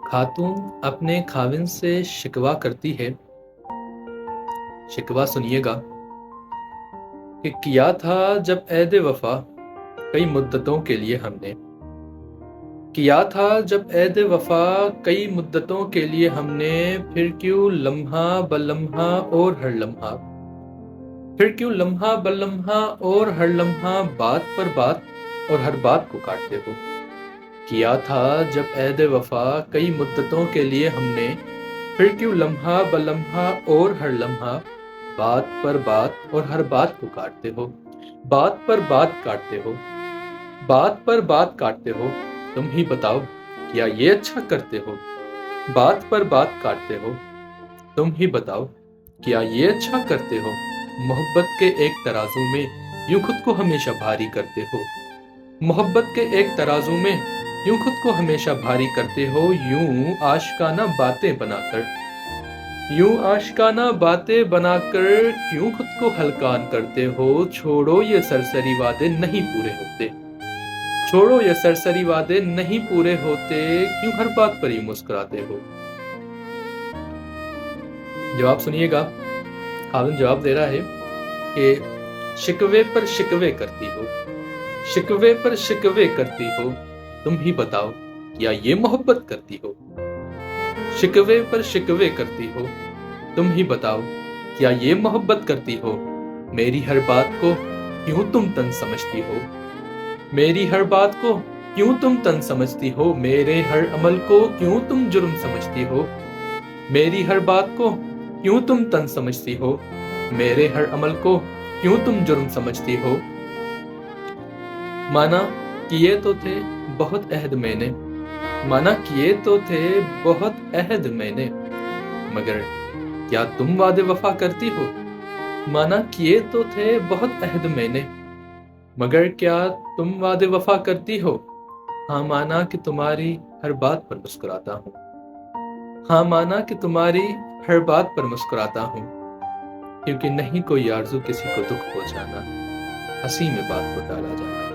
खातून अपने खाविंद से शिकवा करती है। शिकवा सुनिएगा कि किया था जब ऐद वफा कई मुद्दतों के लिए हमने, किया था जब ऐद वफा कई मुद्दतों के लिए हमने, फिर क्यों लम्हा ब लम्हा और हर लम्हा, फिर क्यों लम्हा ब लम्हा और हर लम्हा बात पर बात और हर बात को काटते हो। किया था जब ऐद वफा कई मुद्दतों के लिए हमने, फिर क्यों लम्हा ब लम्हा और हर लम्हा बात पर बात और हर बात को काटते हो। बात पर बात काटते हो, बात पर बात काटते हो, तुम ही बताओ क्या ये अच्छा करते हो। बात पर बात काटते हो, तुम ही बताओ क्या ये अच्छा करते हो। मोहब्बत के एक तराजू में यूं खुद को हमेशा भारी करते हो। मोहब्बत के एक तराजू में यूं खुद को हमेशा भारी करते हो। यूं आशिकाना बातें बनाकर, यूं आशिकाना बातें बनाकर क्यों खुद को हलकान करते हो। छोड़ो ये सरसरी वादे नहीं पूरे होते, छोड़ो ये सरसरी वादे नहीं पूरे होते, क्यों हर बात पर ही मुस्कुराते हो। जवाब सुनिएगा। खाविंद जवाब दे रहा है कि शिकवे पर शिकवे करती हो, शिकवे पर शिकवे करती हो, तुम ही बताओ क्या ये मोहब्बत करती हो। शिकवे पर शिकवे करती हो, तुम ही बताओ क्या ये मोहब्बत करती हो। मेरी हर बात को क्यों तुम तन समझती हो, मेरी हर बात को क्यों तुम तन समझती हो। मेरे हर अमल को क्यों तुम जुर्म समझती हो। मेरी हर बात को क्यों तुम तन समझती हो। मेरे हर अमल को क्यों तुम जुर्म समझती हो। माना किए तो थे बहुत अहद मैंने, माना किए तो थे बहुत अहद मैंने, मगर क्या तुम वादे वफा करती हो। माना किए तो थे बहुत अहद मैंने, मगर क्या तुम वादे वफा करती हो। हाँ माना कि तुम्हारी हर बात पर मुस्कुराता हूँ, हाँ माना कि तुम्हारी हर बात पर मुस्कुराता हूँ, क्योंकि नहीं कोई आरज़ू किसी को दुख पहुंचाना, हंसी में बात को टाला जाना।